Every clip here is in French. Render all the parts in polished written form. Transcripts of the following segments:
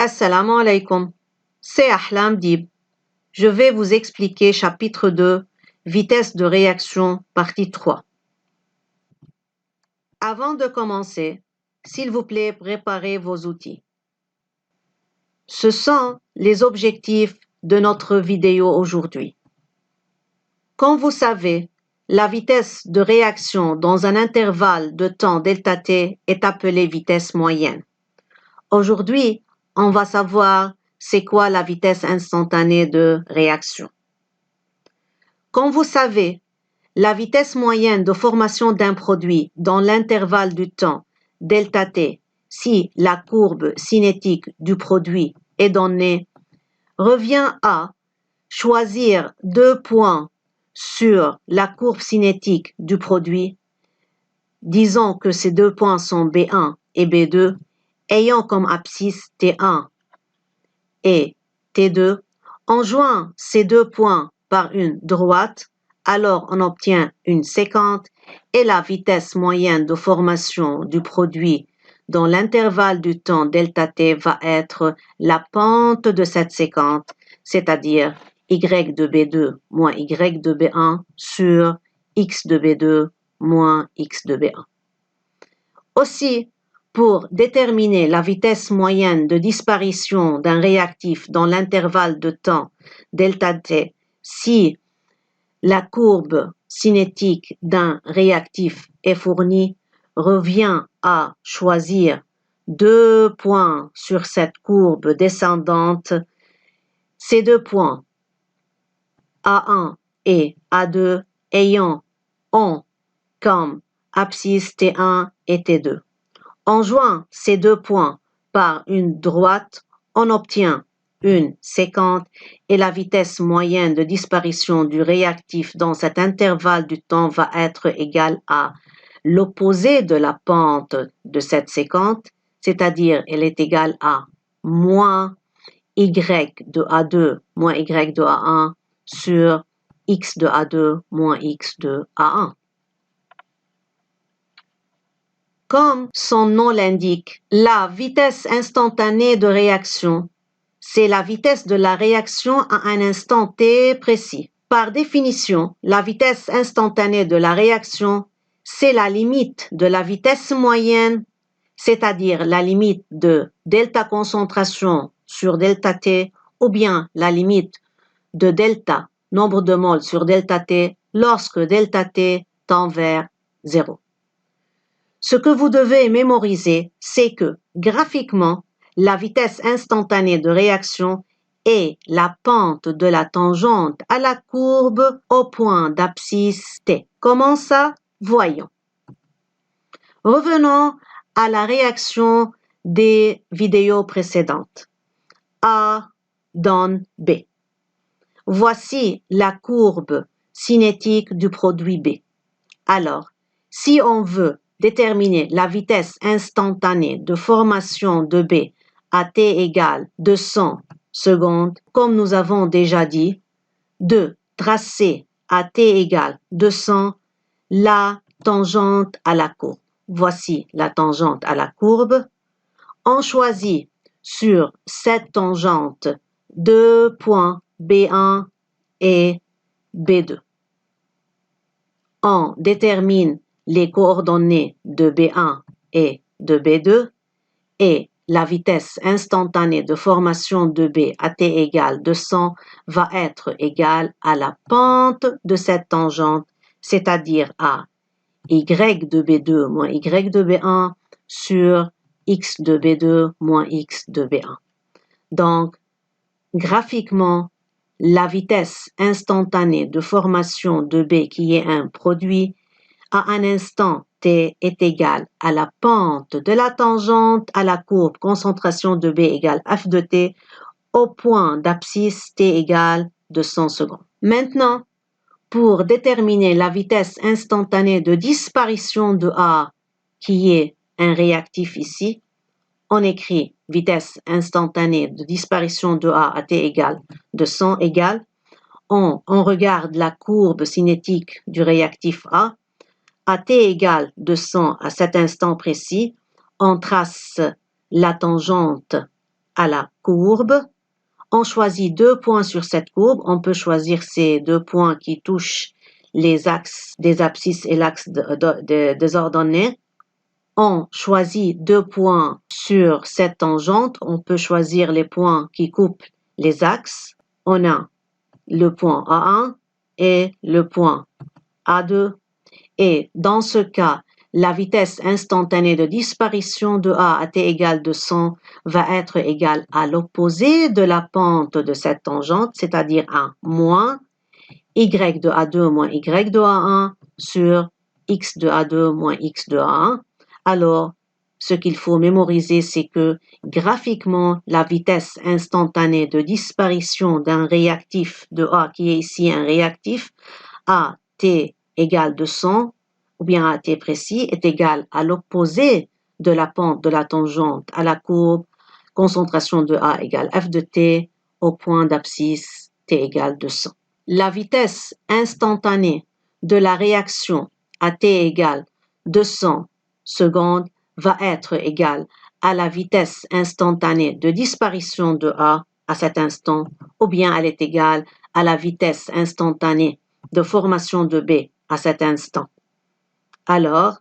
Assalamu alaikum, c'est Ahlam Dib. Je vais vous expliquer chapitre 2, vitesse de réaction, partie 3. Avant de commencer, s'il vous plaît, préparez vos outils. Ce sont les objectifs de notre vidéo aujourd'hui. Comme vous savez, la vitesse de réaction dans un intervalle de temps delta t est appelée vitesse moyenne. Aujourd'hui, on va savoir c'est quoi la vitesse instantanée de réaction. Comme vous savez, la vitesse moyenne de formation d'un produit dans l'intervalle du temps delta t, si la courbe cinétique du produit est donnée, revient à choisir deux points sur la courbe cinétique du produit. Disons que ces deux points sont B1 et B2, ayant comme abscisse T1 et T2. En joignant ces deux points par une droite, alors on obtient une séquente et la vitesse moyenne de formation du produit dans l'intervalle du temps delta t va être la pente de cette séquente, c'est-à-dire y de B2 moins y de B1 sur x de B2 moins x de B1. Aussi, pour déterminer la vitesse moyenne de disparition d'un réactif dans l'intervalle de temps delta t, si la courbe cinétique d'un réactif est fournie, revient à choisir deux points sur cette courbe descendante. Ces deux points, A1 et A2, ont comme abscisse T1 et T2. En joignant ces deux points par une droite, on obtient une séquente et la vitesse moyenne de disparition du réactif dans cet intervalle du temps va être égale à l'opposé de la pente de cette séquente, c'est-à-dire elle est égale à moins y de A2 moins y de A1 sur x de A2 moins x de A1. Comme son nom l'indique, la vitesse instantanée de réaction, c'est la vitesse de la réaction à un instant t précis. Par définition, la vitesse instantanée de la réaction, c'est la limite de la vitesse moyenne, c'est-à-dire la limite de delta concentration sur delta t, ou bien la limite de delta, nombre de moles sur delta t, lorsque delta t tend vers 0. Ce que vous devez mémoriser, c'est que, graphiquement, la vitesse instantanée de réaction est la pente de la tangente à la courbe au point d'abscisse t. Comment ça? Voyons. Revenons à la réaction des vidéos précédentes. A donne B. Voici la courbe cinétique du produit B. Alors, si on veut déterminer la vitesse instantanée de formation de B à t égale 200 secondes, comme nous avons déjà dit, de tracer à t égale 200 la tangente à la courbe. Voici la tangente à la courbe. On choisit sur cette tangente deux points B1 et B2. On détermine les coordonnées de B1 et de B2 et la vitesse instantanée de formation de B à t égale 200 va être égale à la pente de cette tangente, c'est-à-dire à y de B2 moins y de B1 sur x de B2 moins x de B1. Donc, graphiquement, la vitesse instantanée de formation de B qui est un produit à un instant t est égale à la pente de la tangente à la courbe concentration de B égale f de t au point d'abscisse t égale 200 secondes. Maintenant, pour déterminer la vitesse instantanée de disparition de A, qui est un réactif ici, on écrit vitesse instantanée de disparition de A à t égale 200 égale, on regarde la courbe cinétique du réactif A, à t égale 200 à cet instant précis, on trace la tangente à la courbe. On choisit 2 points sur cette courbe. On peut choisir ces 2 points qui touchent les axes des abscisses et l'axe des ordonnées. On choisit 2 points sur cette tangente. On peut choisir les points qui coupent les axes. On a le point A1 et le point A2. Et dans ce cas, la vitesse instantanée de disparition de A à t égale 200 va être égale à l'opposé de la pente de cette tangente, c'est-à-dire à moins y de A2 moins y de A1 sur x de A2 moins x de A1. Alors, ce qu'il faut mémoriser, c'est que graphiquement, la vitesse instantanée de disparition d'un réactif de A, qui est ici un réactif, à t égale 200, ou bien à t précis, est égal à l'opposé de la pente de la tangente à la courbe concentration de A égale f de t au point d'abscisse t égale 200. La vitesse instantanée de la réaction à t égale 200 secondes va être égale à la vitesse instantanée de disparition de A à cet instant, ou bien elle est égale à la vitesse instantanée de formation de B à cet instant. Alors,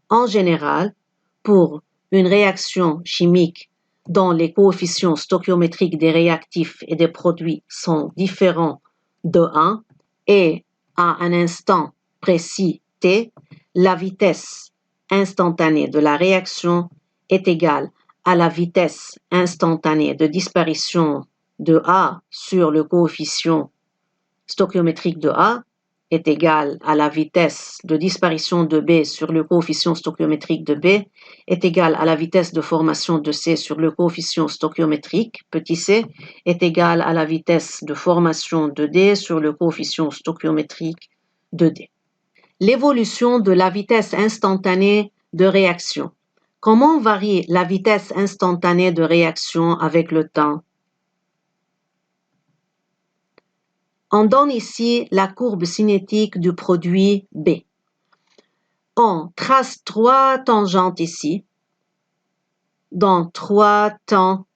en général, pour une réaction chimique dont les coefficients stoichiométriques des réactifs et des produits sont différents de 1 et à un instant précis t, la vitesse instantanée de la réaction est égale à la vitesse instantanée de disparition de A sur le coefficient stoichiométrique de A est égale à la vitesse de disparition de B sur le coefficient stoichiométrique de B est égale à la vitesse de formation de C sur le coefficient stoichiométrique, petit c, est égale à la vitesse de formation de D sur le coefficient stoichiométrique de D. L'évolution de la vitesse instantanée de réaction. Comment varie la vitesse instantanée de réaction avec le temps? On donne ici la courbe cinétique du produit B. On trace 3 tangentes ici, dans 3 temps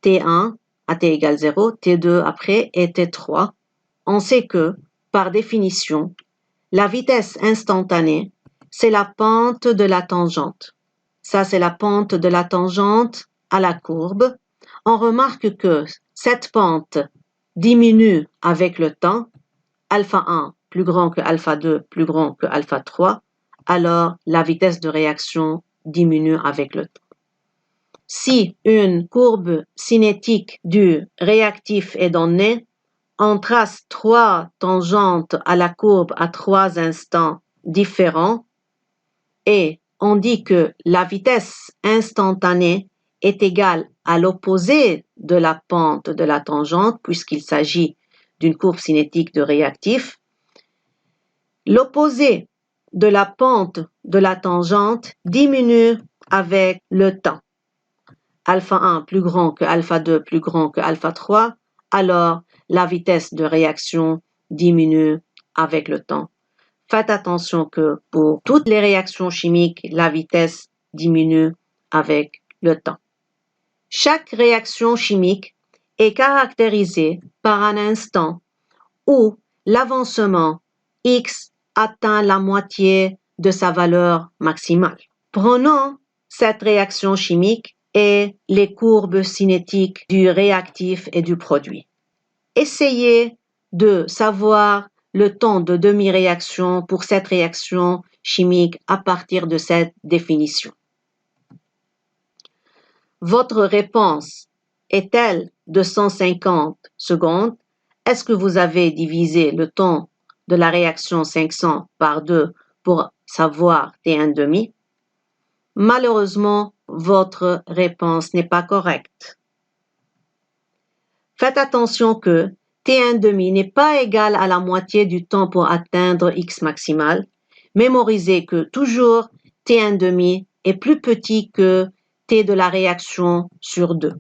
T1 à T égale 0, T2 après et T3. On sait que, par définition, la vitesse instantanée, c'est la pente de la tangente. Ça, c'est la pente de la tangente à la courbe. On remarque que cette pente diminue avec le temps, alpha 1 plus grand que alpha 2 plus grand que alpha 3, alors la vitesse de réaction diminue avec le temps. Si une courbe cinétique du réactif est donnée, on trace 3 tangentes à la courbe à 3 instants différents et on dit que la vitesse instantanée est égale à l'opposé de la pente de la tangente puisqu'il s'agit d'une courbe cinétique de réactif. L'opposé de la pente de la tangente diminue avec le temps. Alpha 1 plus grand que alpha 2 plus grand que alpha 3, alors la vitesse de réaction diminue avec le temps. Faites attention que pour toutes les réactions chimiques, la vitesse diminue avec le temps. Chaque réaction chimique est caractérisée par un instant où l'avancement X atteint la moitié de sa valeur maximale. Prenons cette réaction chimique et les courbes cinétiques du réactif et du produit. Essayez de savoir le temps de demi-réaction pour cette réaction chimique à partir de cette définition. Votre réponse est-elle de 150 secondes? Est-ce que vous avez divisé le temps de la réaction 500 par 2 pour savoir T1,5? Malheureusement, votre réponse n'est pas correcte. Faites attention que T1,5 n'est pas égal à la moitié du temps pour atteindre X maximal. Mémorisez que toujours T1,5 est plus petit que T de la réaction sur 2.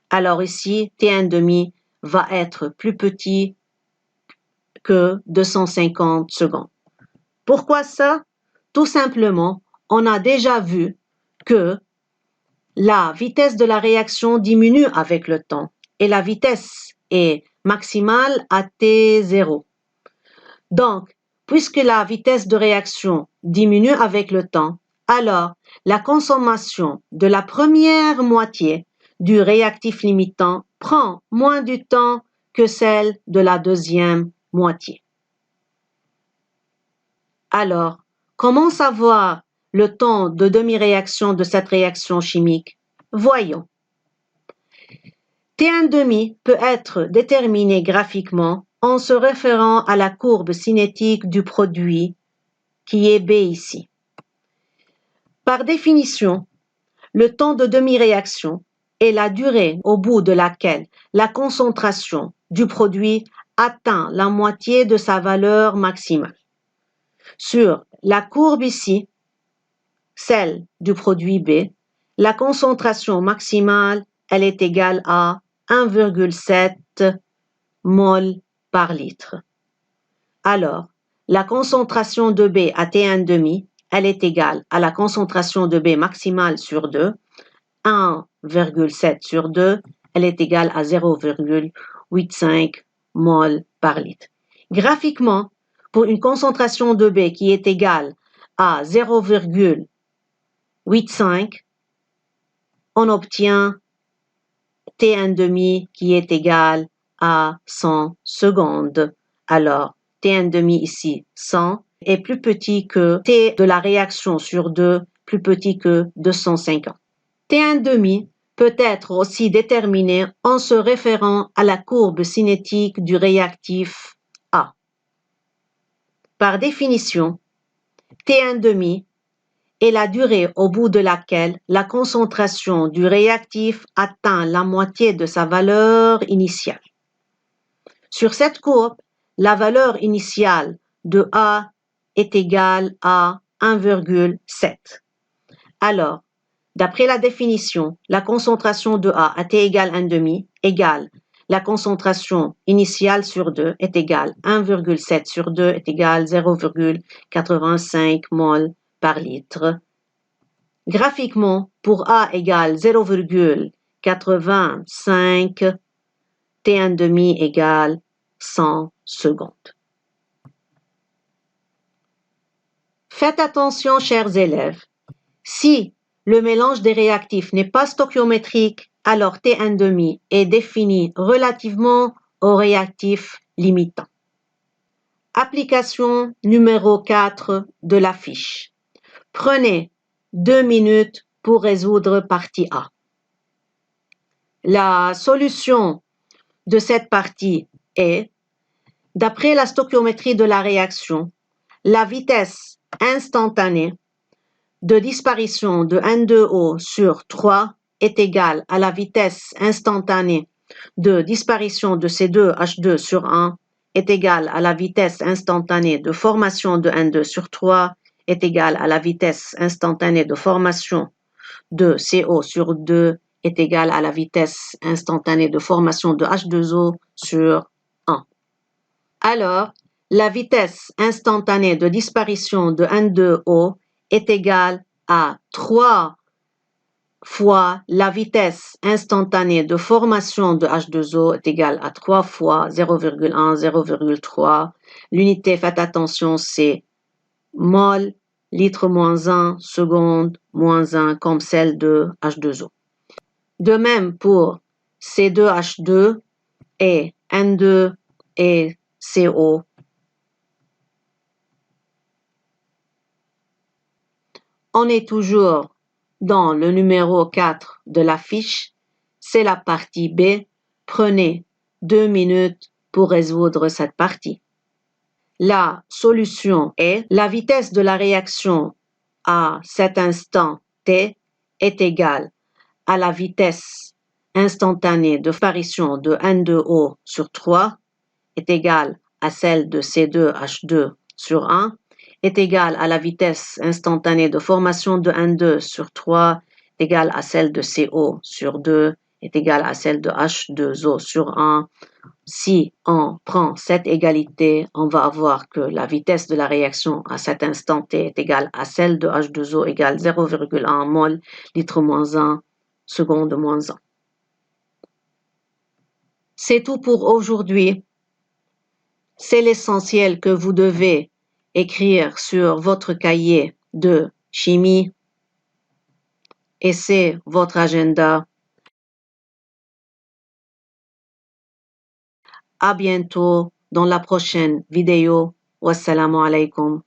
Alors ici, T1,5 va être plus petit que 250 secondes. Pourquoi ça? Tout simplement, on a déjà vu que la vitesse de la réaction diminue avec le temps et la vitesse est maximale à T0. Donc, puisque la vitesse de réaction diminue avec le temps, alors la consommation de la première moitié du réactif limitant prend moins du temps que celle de la deuxième moitié. Alors, comment savoir le temps de demi-réaction de cette réaction chimique? Voyons. T1,5 peut être déterminé graphiquement en se référant à la courbe cinétique du produit qui est B ici. Par définition, le temps de demi-réaction est la durée au bout de laquelle la concentration du produit atteint la moitié de sa valeur maximale. Sur la courbe ici, celle du produit B, la concentration maximale, elle est égale à 1,7 mol par litre. Alors, la concentration de B à T1,5, elle est égale à la concentration de B maximale sur 2, 1,7 sur 2, elle est égale à 0,85 mol par litre. Graphiquement, pour une concentration de B qui est égale à 0,85, on obtient T1,5 qui est égal à 100 secondes. Alors, T1,5 ici, 100, est plus petit que T de la réaction sur 2, plus petit que 250. T1,5 peut être aussi déterminé en se référant à la courbe cinétique du réactif A. Par définition, T1,5 est la durée au bout de laquelle la concentration du réactif atteint la moitié de sa valeur initiale. Sur cette courbe, la valeur initiale de A est égale à 1,7. Alors, d'après la définition, la concentration de A à T égale 1,5 égale la concentration initiale sur 2 est égale 1,7 sur 2 est égale 0,85 mol par litre. Graphiquement, pour A égale 0,85, T1,5 égale 100 secondes. Faites attention, chers élèves. Si le mélange des réactifs n'est pas stoichiométrique, alors T1,5 est défini relativement au réactif limitant. Application numéro 4 de la fiche. Prenez 2 minutes pour résoudre partie A. La solution de cette partie est, d'après la stoichiométrie de la réaction, la vitesse instantanée de disparition de N2O sur 3 est égale à la vitesse instantanée de disparition de C2H2 sur 1 est égale à la vitesse instantanée de formation de N2 sur 3 est égale à la vitesse instantanée de formation de CO sur 2 est égale à la vitesse instantanée de formation de H2O sur 1. Alors, la vitesse instantanée de disparition de N2O est égale à 3 fois la vitesse instantanée de formation de H2O est égale à 3 fois 0,1, 0,3. L'unité, faites attention, c'est mol, litre moins 1, seconde moins 1, comme celle de H2O. De même pour C2H2 et N2 et CO. On est toujours dans le numéro 4 de la fiche. C'est la partie B. Prenez 2 minutes pour résoudre cette partie. La solution est la vitesse de la réaction à cet instant T est égale à la vitesse instantanée de disparition de N2O sur 3 est égale à celle de C2H2 sur 1 est égale à la vitesse instantanée de formation de N2 sur 3 est égale à celle de CO sur 2 est égale à celle de H2O sur 1. Si on prend cette égalité, on va avoir que la vitesse de la réaction à cet instant T est égale à celle de H2O égale 0,1 mol litre moins 1 seconde moins 1. C'est tout pour aujourd'hui. C'est l'essentiel que vous devez écrire sur votre cahier de chimie et c'est votre agenda. À bientôt dans la prochaine vidéo. Wassalamu alaikum.